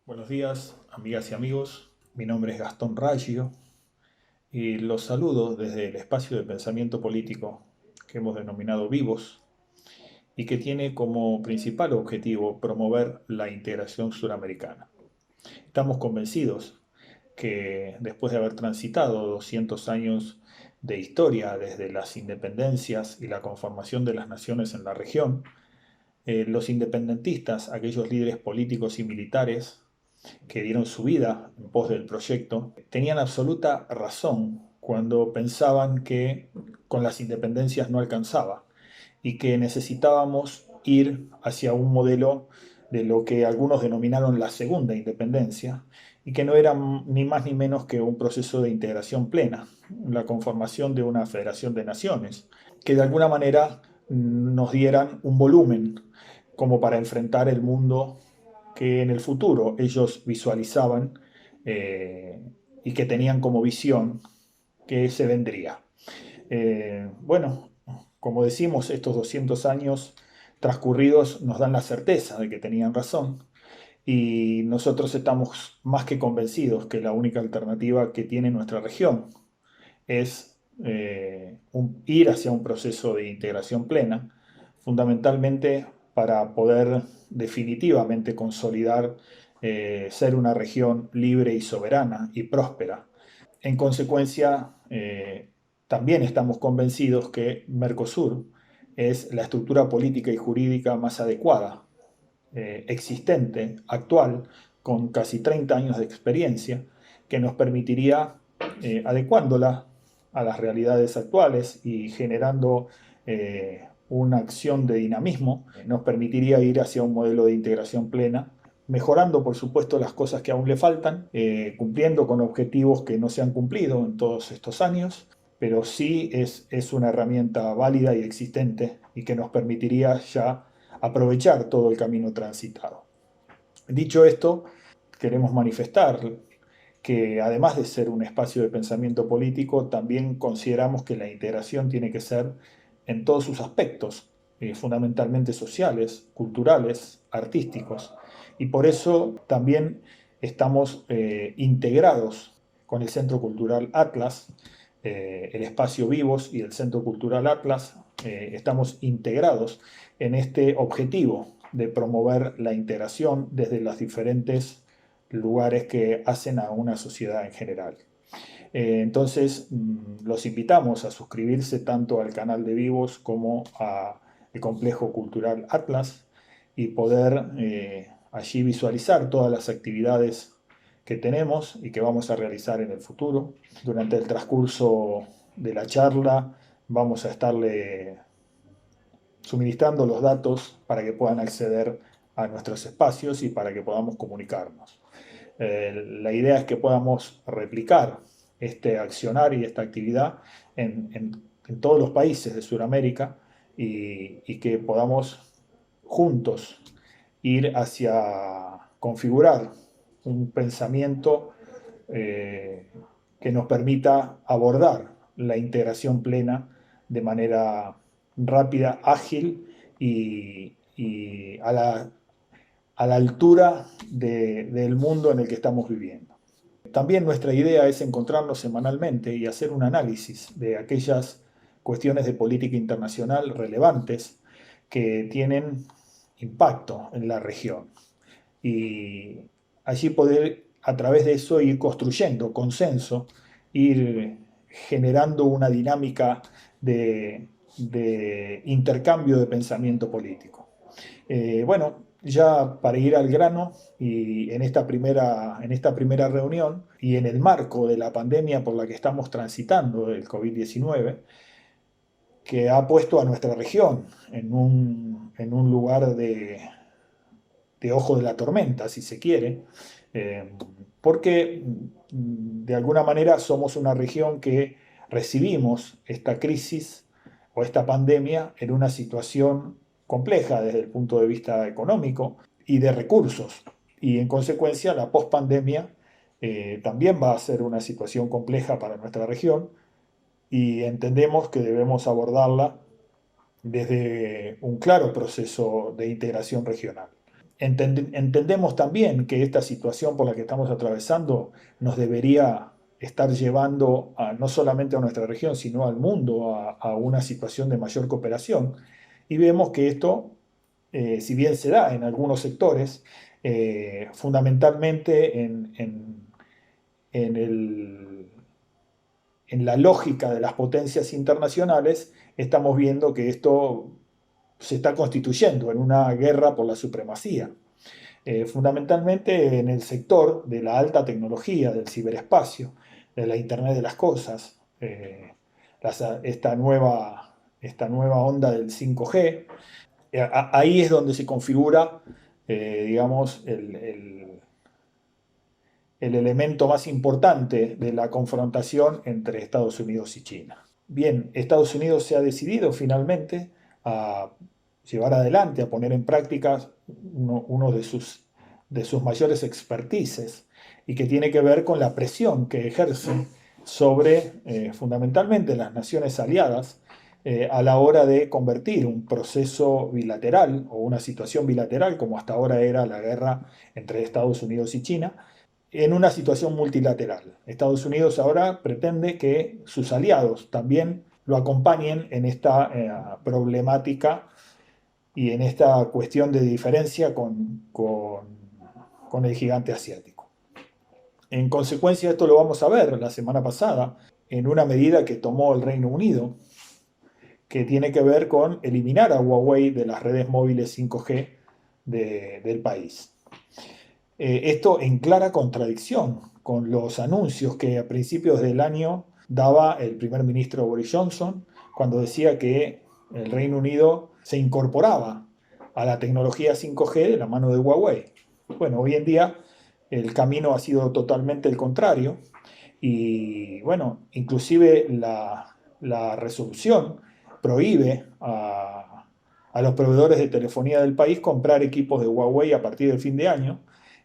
Buenos días, amigas y amigos. Mi nombre es Gastón Raggio y los saludo desde el espacio de pensamiento político que hemos denominado Vivos y que tiene como principal objetivo promover la integración suramericana. Estamos convencidos que después de haber transitado 200 años de historia desde las independencias y la conformación de las naciones en la región, los independentistas, aquellos líderes políticos y militares que dieron su vida en pos del proyecto, tenían absoluta razón cuando pensaban que con las independencias no alcanzaba y que necesitábamos ir hacia un modelo de lo que algunos denominaron la segunda independencia y que no era ni más ni menos que un proceso de integración plena, la conformación de una federación de naciones, que de alguna manera nos dieran un volumen como para enfrentar el mundo que en el futuro ellos visualizaban eh, y que tenían como visión que se vendría. Bueno, como decimos, estos 200 años transcurridos nos dan la certeza de que tenían razón y nosotros estamos más que convencidos que la única alternativa que tiene nuestra región es ir hacia un proceso de integración plena, fundamentalmente para poder definitivamente consolidar ser una región libre y soberana y próspera. En consecuencia, también estamos convencidos que Mercosur es la estructura política y jurídica más adecuada, existente, actual, con casi 30 años de experiencia, que nos permitiría, adecuándola a las realidades actuales y generando una acción de dinamismo, nos permitiría ir hacia un modelo de integración plena, mejorando por supuesto las cosas que aún le faltan, cumpliendo con objetivos que no se han cumplido en todos estos años, pero sí es una herramienta válida y existente y que nos permitiría ya aprovechar todo el camino transitado. Dicho esto, queremos manifestar que además de ser un espacio de pensamiento político, también consideramos que la integración tiene que ser en todos sus aspectos, fundamentalmente sociales, culturales, artísticos, y por eso también estamos integrados con el Centro Cultural Atlas, el espacio Vivos y el Centro Cultural Atlas, estamos integrados en este objetivo de promover la integración desde los diferentes lugares que hacen a una sociedad en general. Entonces, los invitamos a suscribirse tanto al canal de Vivos como al Complejo Cultural Atlas y poder allí visualizar todas las actividades que tenemos y que vamos a realizar en el futuro. Durante el transcurso de la charla vamos a estarle suministrando los datos para que puedan acceder a nuestros espacios y para que podamos comunicarnos. La idea es que podamos replicar este accionar y esta actividad en todos los países de Sudamérica y que podamos juntos ir hacia configurar un pensamiento que nos permita abordar la integración plena de manera rápida, ágil y a la altura del mundo en el que estamos viviendo. También nuestra idea es encontrarnos semanalmente y hacer un análisis de aquellas cuestiones de política internacional relevantes que tienen impacto en la región y allí poder a través de eso ir construyendo consenso, ir generando una dinámica de intercambio de pensamiento político. Bueno, ya para ir al grano y en esta primera reunión y en el marco de la pandemia por la que estamos transitando, el COVID-19, que ha puesto a nuestra región en un lugar de ojo de la tormenta, si se quiere, eh, porque de alguna manera somos una región que recibimos esta crisis o esta pandemia en una situación compleja desde el punto de vista económico y de recursos. Y en consecuencia la pospandemia también va a ser una situación compleja para nuestra región y entendemos que debemos abordarla desde un claro proceso de integración regional. Entendemos también que esta situación por la que estamos atravesando nos debería estar llevando no solamente a nuestra región, sino al mundo a una situación de mayor cooperación. Y vemos que esto, si bien se da en algunos sectores, fundamentalmente en en la lógica de las potencias internacionales, estamos viendo que esto se está constituyendo en una guerra por la supremacía. Fundamentalmente en el sector de la alta tecnología, del ciberespacio, de la Internet de las cosas, esta nueva onda del 5G. Ahí es donde se configura, digamos, el elemento más importante de la confrontación entre Estados Unidos y China. Bien, Estados Unidos se ha decidido finalmente a llevar adelante, a poner en práctica uno de sus mayores expertices y que tiene que ver con la presión que ejerce sobre fundamentalmente las naciones aliadas a la hora de convertir un proceso bilateral o una situación bilateral, como hasta ahora era la guerra entre Estados Unidos y China, en una situación multilateral. Estados Unidos ahora pretende que sus aliados también lo acompañen en esta problemática y en esta cuestión de diferencia con el gigante asiático. En consecuencia, esto lo vamos a ver la semana pasada en una medida que tomó el Reino Unido, que tiene que ver con eliminar a Huawei de las redes móviles 5G del país. Esto en clara contradicción con los anuncios que a principios del año daba el primer ministro Boris Johnson cuando decía que el Reino Unido se incorporaba a la tecnología 5G de la mano de Huawei. Bueno, hoy en día el camino ha sido totalmente el contrario y bueno, inclusive la resolución prohíbe a los proveedores de telefonía del país comprar equipos de Huawei a partir del fin de año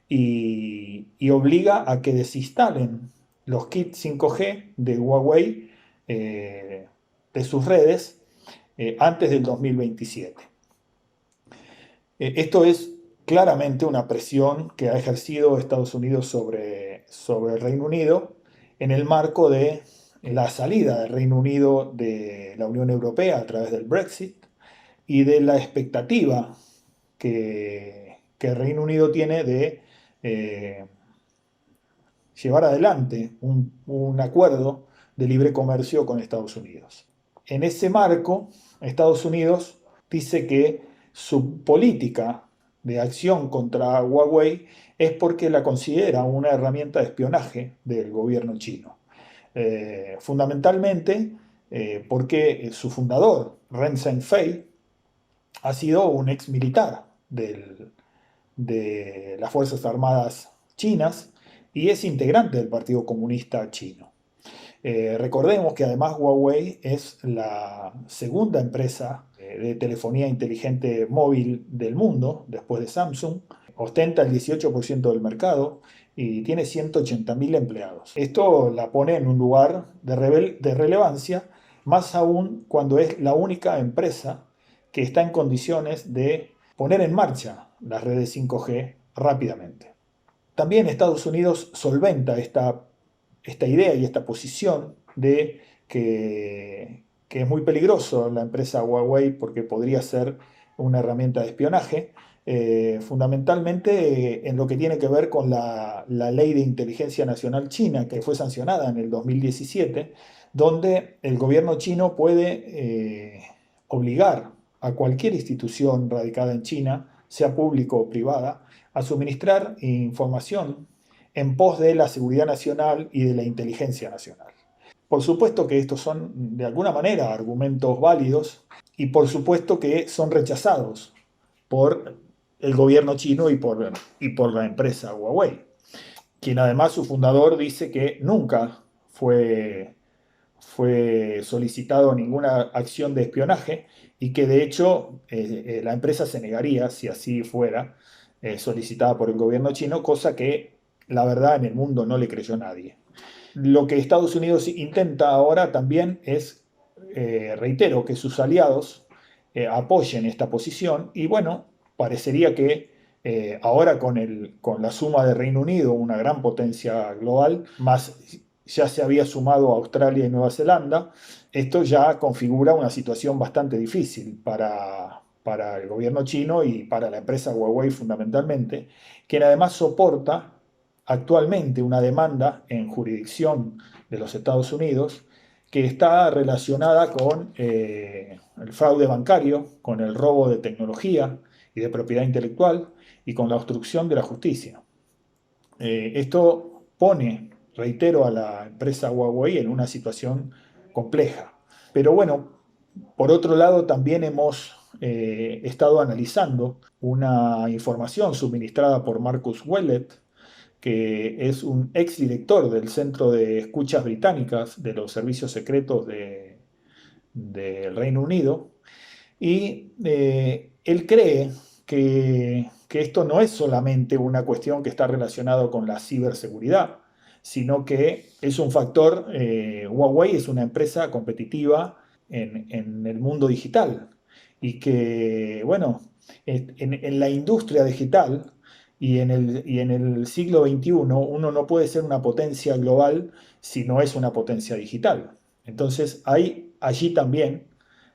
y obliga a que desinstalen los kits 5G de Huawei de sus redes antes del 2027. Esto es claramente una presión que ha ejercido Estados Unidos sobre el Reino Unido en el marco de la salida del Reino Unido de la Unión Europea a través del Brexit y de la expectativa que el Reino Unido tiene de llevar adelante un acuerdo de libre comercio con Estados Unidos. En ese marco, Estados Unidos dice que su política de acción contra Huawei es porque la considera una herramienta de espionaje del gobierno chino. Fundamentalmente porque su fundador, Ren Zhengfei, ha sido un ex militar de las Fuerzas Armadas chinas y es integrante del Partido Comunista Chino. Recordemos que además Huawei es la segunda empresa de telefonía inteligente móvil del mundo, después de Samsung, ostenta el 18% del mercado y tiene 180.000 empleados. Esto la pone en un lugar de relevancia, más aún cuando es la única empresa que está en condiciones de poner en marcha las redes 5G rápidamente. También Estados Unidos solventa esta idea y esta posición de que es muy peligroso la empresa Huawei porque podría ser una herramienta de espionaje, fundamentalmente en lo que tiene que ver con la Ley de Inteligencia Nacional China, que fue sancionada en el 2017, donde el gobierno chino puede obligar a cualquier institución radicada en China, sea pública o privada, a suministrar información en pos de la seguridad nacional y de la inteligencia nacional. Por supuesto que estos son de alguna manera argumentos válidos y por supuesto que son rechazados por el gobierno chino y por la empresa Huawei, quien además su fundador dice que nunca fue solicitado ninguna acción de espionaje y que de hecho la empresa se negaría si así fuera solicitada por el gobierno chino, cosa que la verdad en el mundo no le creyó nadie. Lo que Estados Unidos intenta ahora también es, reitero, que sus aliados apoyen esta posición y bueno, parecería que Ahora con la suma de Reino Unido, una gran potencia global, más ya se había sumado Australia y Nueva Zelanda, esto ya configura una situación bastante difícil para el gobierno chino y para la empresa Huawei fundamentalmente, quien además soporta actualmente una demanda en jurisdicción de los Estados Unidos que está relacionada con el fraude bancario, con el robo de tecnología y de propiedad intelectual y con la obstrucción de la justicia. Esto pone, reitero, a la empresa Huawei en una situación compleja. Pero bueno, por otro lado, también hemos estado analizando una información suministrada por Marcus Ouellet, que es un exdirector del Centro de Escuchas Británicas de los Servicios Secretos del Reino Unido, y él cree que esto no es solamente una cuestión que está relacionada con la ciberseguridad, sino que es un factor, Huawei es una empresa competitiva en el mundo digital y que, bueno, en la industria digital y en el siglo XXI uno no puede ser una potencia global si no es una potencia digital. Entonces hay allí también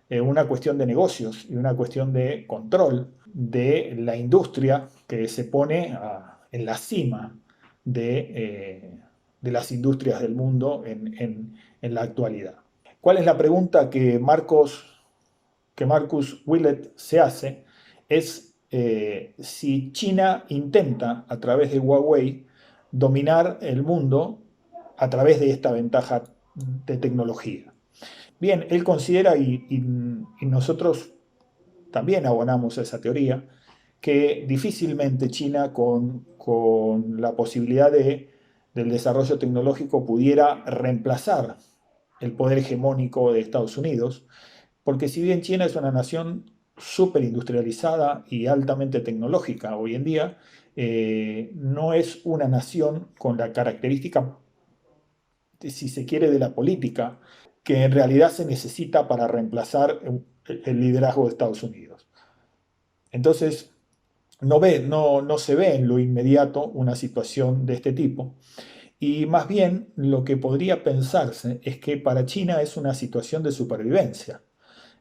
una cuestión de negocios y una cuestión de control de la industria que se pone en la cima de las industrias del mundo en la actualidad. ¿Cuál es la pregunta que Marcus Willett se hace? Es si China intenta, a través de Huawei, dominar el mundo a través de esta ventaja de tecnología. Bien, él considera, y nosotros también abonamos a esa teoría, que difícilmente China con la posibilidad del desarrollo tecnológico pudiera reemplazar el poder hegemónico de Estados Unidos, porque si bien China es una nación súper industrializada y altamente tecnológica hoy en día, no es una nación con la característica, si se quiere, de la política que en realidad se necesita para reemplazar el liderazgo de Estados Unidos. Entonces, no se ve en lo inmediato una situación de este tipo. Y más bien lo que podría pensarse es que para China es una situación de supervivencia,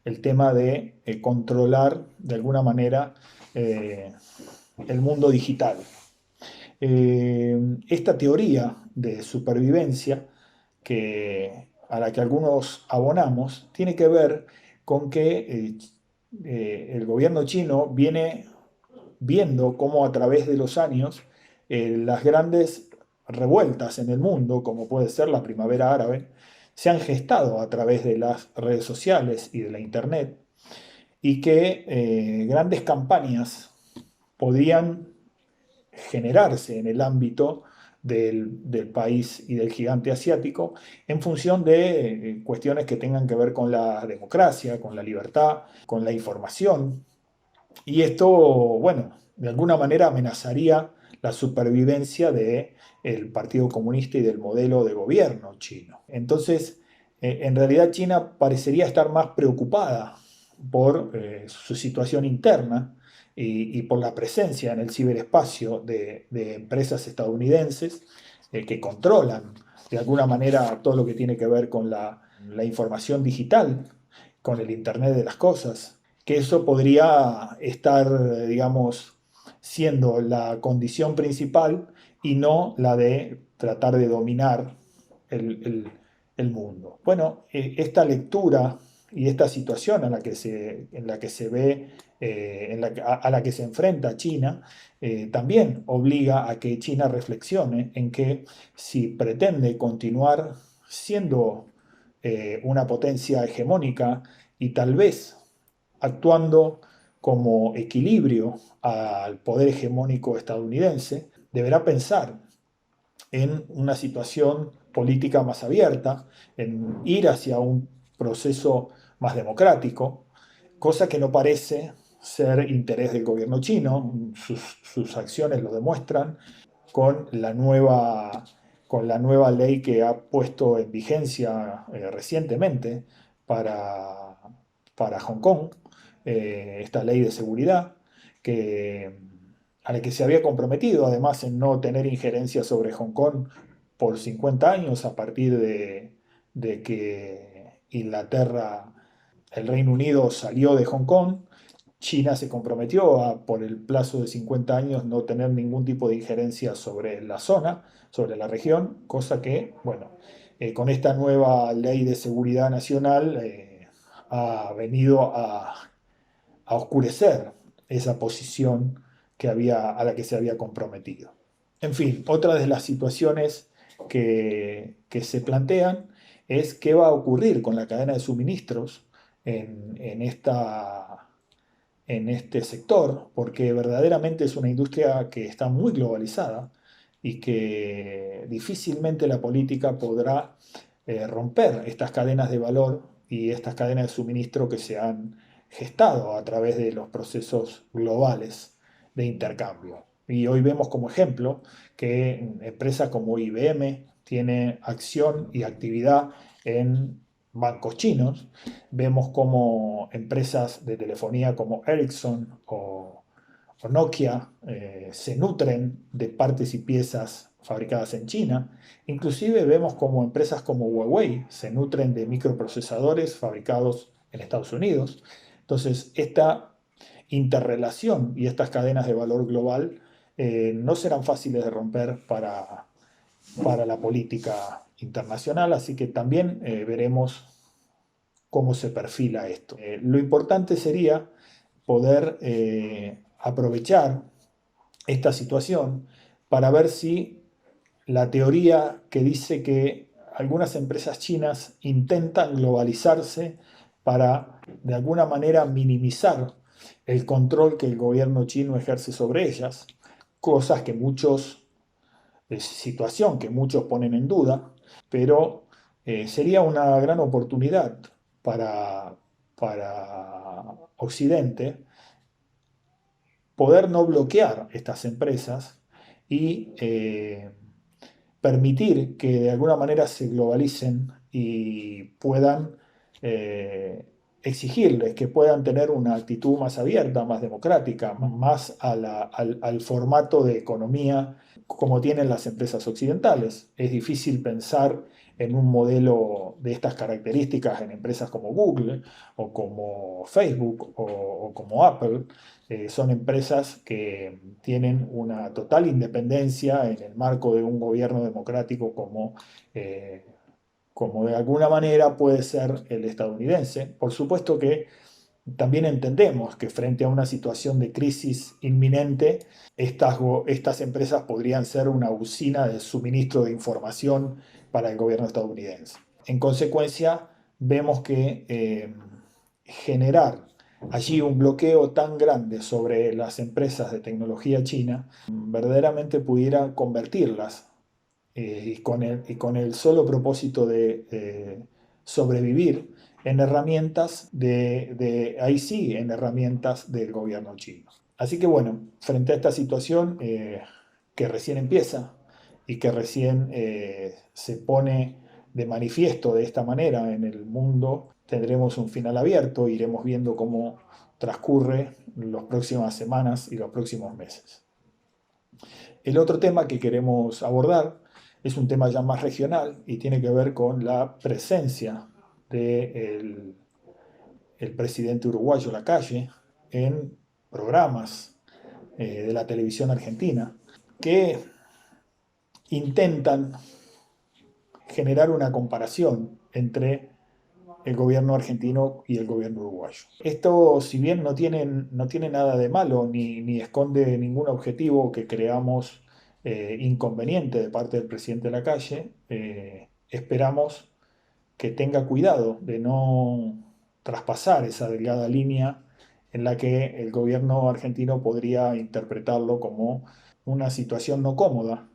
el tema de controlar de alguna manera eh, el mundo digital. Esta teoría de supervivencia a la que algunos abonamos tiene que ver con que el gobierno chino viene viendo cómo a través de los años las grandes revueltas en el mundo, como puede ser la primavera árabe, se han gestado a través de las redes sociales y de la internet y que grandes campañas podían generarse en el ámbito del país y del gigante asiático en función de cuestiones que tengan que ver con la democracia, con la libertad, con la información. Y esto, bueno, de alguna manera amenazaría la supervivencia del Partido Comunista y del modelo de gobierno chino. Entonces, en realidad China parecería estar más preocupada por su situación interna y por la presencia en el ciberespacio de empresas estadounidenses que controlan de alguna manera todo lo que tiene que ver con la información digital, con el Internet de las cosas, que eso podría estar, digamos, siendo la condición principal y no la de tratar de dominar el, el- el mundo. Bueno, esta lectura y esta situación en la que se ve, a la que se enfrenta China, también obliga a que China reflexione en que si pretende continuar siendo una potencia hegemónica y tal vez actuando como equilibrio al poder hegemónico estadounidense, deberá pensar en una situación política más abierta, en ir hacia un proceso más democrático, cosa que no parece ser interés del gobierno chino. Sus acciones lo demuestran con con la nueva ley que ha puesto en vigencia recientemente para, para Hong Kong, esta ley de seguridad que a la que se había comprometido además en no tener injerencia sobre Hong Kong por 50 años a partir de que Inglaterra, el Reino Unido salió de Hong Kong. China se comprometió a, por el plazo de 50 años, no tener ningún tipo de injerencia sobre la zona, sobre la región, cosa que, bueno, con esta nueva ley de seguridad nacional ha venido a oscurecer esa posición a la que se había comprometido. En fin, otra de las situaciones que se plantean es qué va a ocurrir con la cadena de suministros en este sector, porque verdaderamente es una industria que está muy globalizada y que difícilmente la política podrá romper estas cadenas de valor y estas cadenas de suministro que se han gestado a través de los procesos globales de intercambio. Y hoy vemos como ejemplo que empresas como IBM tiene acción y actividad en bancos chinos. Vemos como empresas de telefonía como Ericsson o Nokia se nutren de partes y piezas fabricadas en China. Inclusive vemos como empresas como Huawei se nutren de microprocesadores fabricados en Estados Unidos. Entonces, esta interrelación y estas cadenas de valor global no serán fáciles de romper para la política internacional, así que también veremos cómo se perfila esto. Lo importante sería poder aprovechar esta situación para ver si la teoría que dice que algunas empresas chinas intentan globalizarse para de alguna manera minimizar el control que el gobierno chino ejerce sobre ellas, cosas que situación que muchos ponen en duda, pero sería una gran oportunidad para, para Occidente poder no bloquear estas empresas y permitir que de alguna manera se globalicen y puedan exigirles que puedan tener una actitud más abierta, más democrática, más al formato de economía como tienen las empresas occidentales. Es difícil pensar en un modelo de estas características en empresas como Google o como Facebook o como Apple. Son empresas que tienen una total independencia en el marco de un gobierno democrático como de alguna manera puede ser el estadounidense. Por supuesto que también entendemos que frente a una situación de crisis inminente, estas empresas podrían ser una usina de suministro de información para el gobierno estadounidense. En consecuencia, vemos que generar allí un bloqueo tan grande sobre las empresas de tecnología china verdaderamente pudiera convertirlas y con el solo propósito de sobrevivir en herramientas ahí sí, en herramientas del gobierno chino. Así que bueno, frente a esta situación que recién empieza y que recién se pone de manifiesto de esta manera en el mundo, tendremos un final abierto, iremos viendo cómo transcurre las próximas semanas y los próximos meses. El otro tema que queremos abordar es un tema ya más regional y tiene que ver con la presencia del el presidente uruguayo Lacalle en programas de la televisión argentina que intentan generar una comparación entre el gobierno argentino y el gobierno uruguayo. Esto, si bien no tiene nada de malo ni esconde ningún objetivo que creamos inconveniente de parte del presidente Lacalle, esperamos que tenga cuidado de no traspasar esa delgada línea en la que el gobierno argentino podría interpretarlo como una situación no cómoda.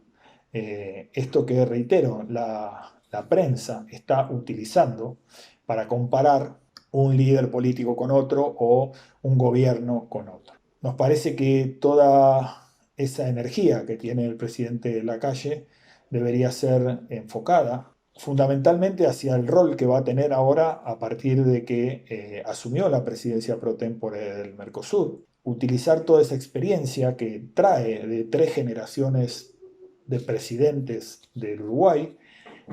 Esto que, reitero, la prensa está utilizando para comparar un líder político con otro o un gobierno con otro. Nos parece que toda esa energía que tiene el presidente Lacalle debería ser enfocada fundamentalmente hacia el rol que va a tener ahora a partir de que asumió la presidencia pro tempore del Mercosur. utilizar toda esa experiencia que trae de 3 generaciones de presidentes del Uruguay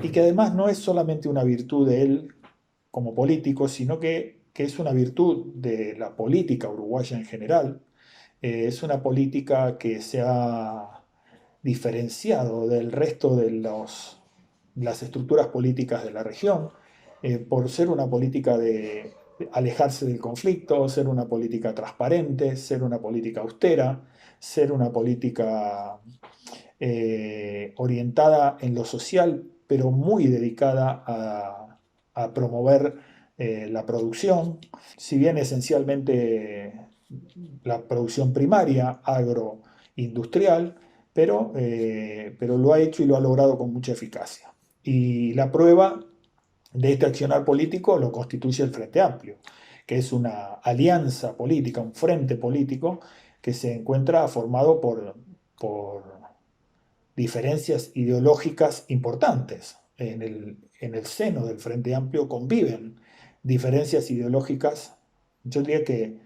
y que además no es solamente una virtud de él como político, sino que es una virtud de la política uruguaya en general. Es una política que se ha diferenciado del resto de las estructuras políticas de la región, por ser una política de alejarse del conflicto, ser una política transparente, ser una política austera, ser una política orientada en lo social, pero muy dedicada a promover la producción, si bien esencialmente la producción primaria, agroindustrial, pero lo ha hecho y lo ha logrado con mucha eficacia. Y la prueba de este accionar político lo constituye el Frente Amplio, que es una alianza política, un frente político que se encuentra formado por diferencias ideológicas importantes. En el seno del Frente Amplio conviven diferencias ideológicas, yo diría que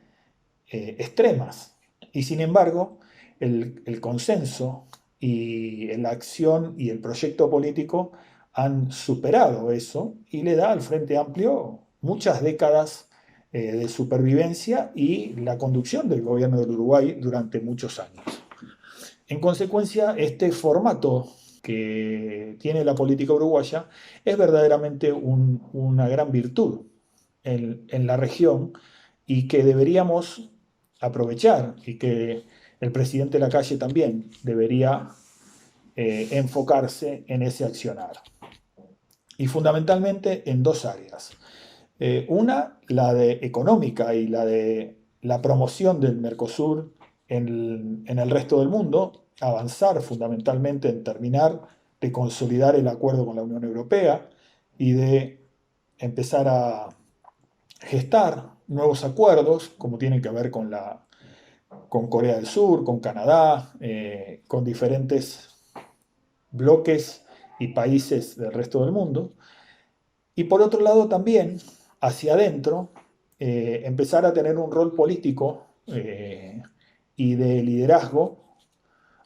extremas. Y sin embargo, el consenso y la acción y el proyecto político han superado eso y le da al Frente Amplio muchas décadas de supervivencia y la conducción del gobierno del Uruguay durante muchos años. En consecuencia, este formato que tiene la política uruguaya es verdaderamente una gran virtud en la región y que deberíamos aprovechar y que el presidente Lacalle también debería enfocarse en ese accionar. Y fundamentalmente en 2 áreas. Una, la de económica y la de la promoción del Mercosur en el resto del mundo, avanzar fundamentalmente en terminar de consolidar el acuerdo con la Unión Europea y de empezar a gestar nuevos acuerdos, como tienen que ver con Corea del Sur, con Canadá, con diferentes bloques y países del resto del mundo. Y por otro lado también, hacia adentro, empezar a tener un rol político y de liderazgo,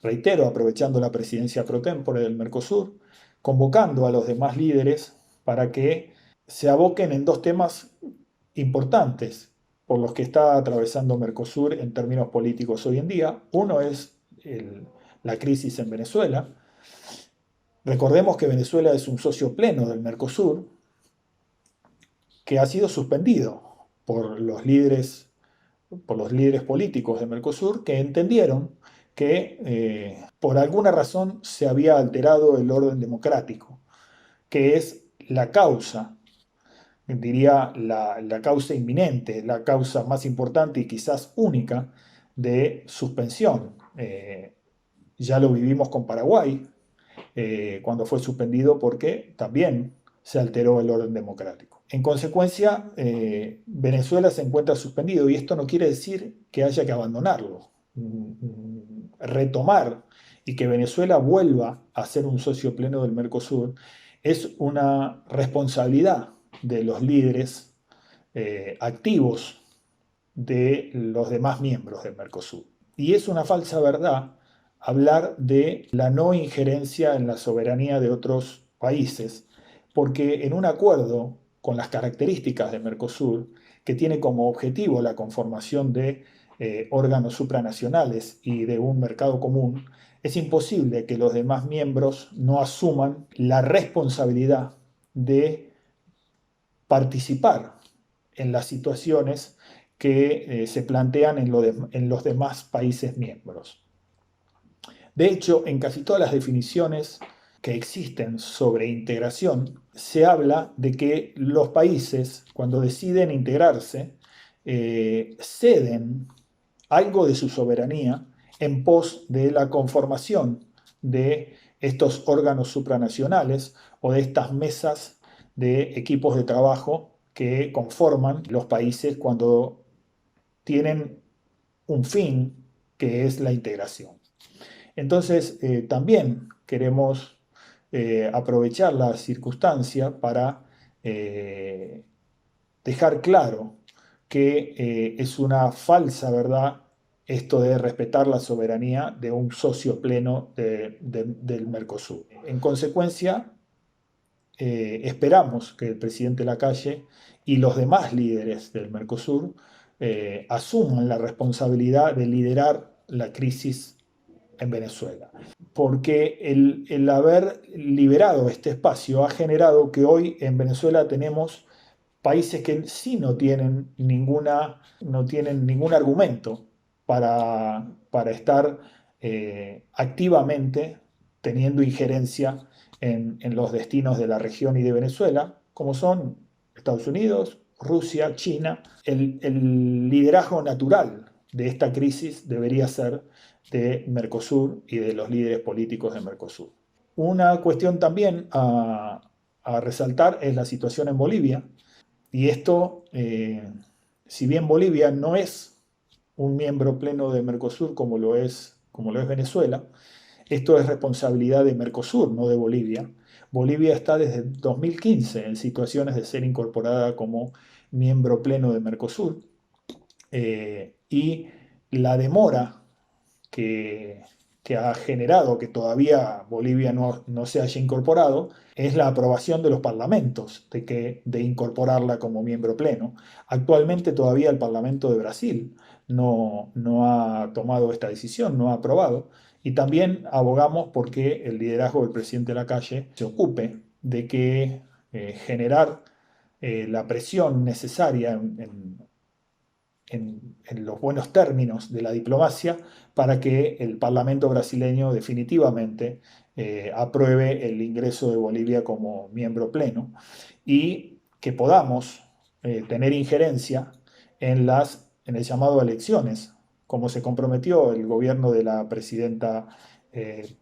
reitero, aprovechando la presidencia pro tempore del Mercosur, convocando a los demás líderes para que se aboquen en 2 temas importantes por los que está atravesando Mercosur en términos políticos hoy en día. Uno es la crisis en Venezuela. Recordemos que Venezuela es un socio pleno del Mercosur, que ha sido suspendido por los líderes políticos de Mercosur, que entendieron que por alguna razón se había alterado el orden democrático, que es la causa, diría la causa inminente, la causa más importante y quizás única de suspensión. Ya lo vivimos con Paraguay, cuando fue suspendido porque también se alteró el orden democrático. En consecuencia, Venezuela se encuentra suspendido y esto no quiere decir que haya que abandonarlo. Retomar y que Venezuela vuelva a ser un socio pleno del Mercosur es una responsabilidad de los líderes activos de los demás miembros del Mercosur. Y es una falsa verdad hablar de la no injerencia en la soberanía de otros países, porque en un acuerdo con las características de Mercosur, que tiene como objetivo la conformación de órganos supranacionales y de un mercado común, es imposible que los demás miembros no asuman la responsabilidad de participar en las situaciones que se plantean en los demás países miembros. De hecho, en casi todas las definiciones que existen sobre integración, se habla de que los países, cuando deciden integrarse, ceden algo de su soberanía en pos de la conformación de estos órganos supranacionales o de estas mesas de equipos de trabajo que conforman los países cuando tienen un fin que es la integración. Entonces, también queremos aprovechar la circunstancia para dejar claro que es una falsa verdad esto de respetar la soberanía de un socio pleno del Mercosur. En consecuencia, esperamos que el presidente Lacalle y los demás líderes del Mercosur asuman la responsabilidad de liderar la crisis en Venezuela, porque el haber liberado este espacio ha generado que hoy en Venezuela tenemos países que sí no tienen ningún argumento para estar activamente teniendo injerencia en los destinos de la región y de Venezuela, como son Estados Unidos, Rusia, China. El liderazgo natural de esta crisis debería ser de Mercosur y de los líderes políticos de Mercosur. Una cuestión también a resaltar es la situación en Bolivia, y esto, si bien Bolivia no es un miembro pleno de Mercosur como lo es Venezuela, esto es responsabilidad de Mercosur, no de Bolivia. Bolivia está desde 2015 en situaciones de ser incorporada como miembro pleno de Mercosur, y la demora que, que ha generado que todavía Bolivia no se haya incorporado es la aprobación de los parlamentos de incorporarla como miembro pleno. Actualmente todavía el Parlamento de Brasil no ha tomado esta decisión, no ha aprobado, y también abogamos porque el liderazgo del presidente Lacalle se ocupe de que generar la presión necesaria en los buenos términos de la diplomacia para que el Parlamento brasileño definitivamente apruebe el ingreso de Bolivia como miembro pleno y que podamos tener injerencia en el llamado a elecciones, como se comprometió el gobierno de la presidenta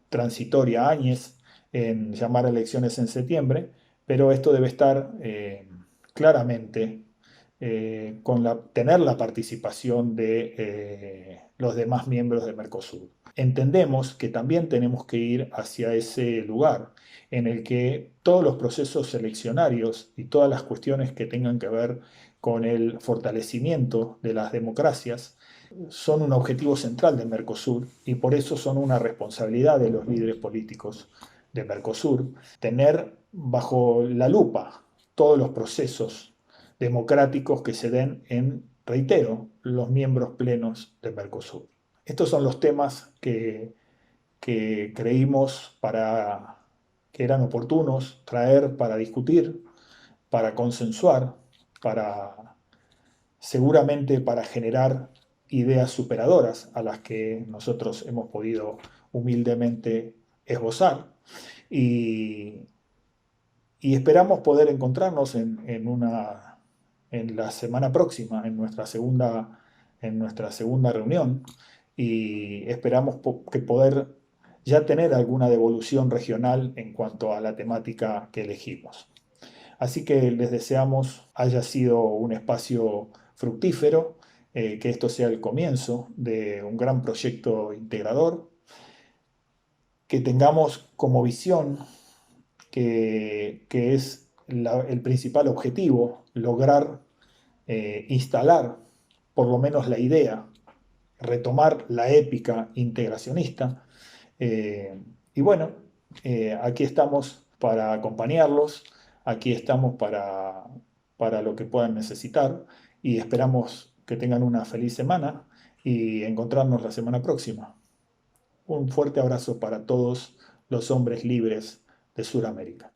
transitoria Áñez en llamar a elecciones en septiembre, pero esto debe estar claramente tener la participación de los demás miembros de Mercosur. Entendemos que también tenemos que ir hacia ese lugar en el que todos los procesos seleccionarios y todas las cuestiones que tengan que ver con el fortalecimiento de las democracias son un objetivo central de Mercosur y por eso son una responsabilidad de los líderes políticos de Mercosur tener bajo la lupa todos los procesos democráticos que se den en, reitero, los miembros plenos de Mercosur. Estos son los temas que creímos que eran oportunos traer para discutir, para consensuar, seguramente para generar ideas superadoras a las que nosotros hemos podido humildemente esbozar y, y esperamos poder encontrarnos en la semana próxima, en nuestra segunda reunión, y esperamos que poder ya tener alguna devolución regional en cuanto a la temática que elegimos. Así que les deseamos haya sido un espacio fructífero, que esto sea el comienzo de un gran proyecto integrador, que tengamos como visión que es el principal objetivo, lograr instalar por lo menos la idea, retomar la épica integracionista. Y bueno, aquí estamos para acompañarlos, aquí estamos para lo que puedan necesitar y esperamos que tengan una feliz semana y encontrarnos la semana próxima. Un fuerte abrazo para todos los hombres libres de Sudamérica.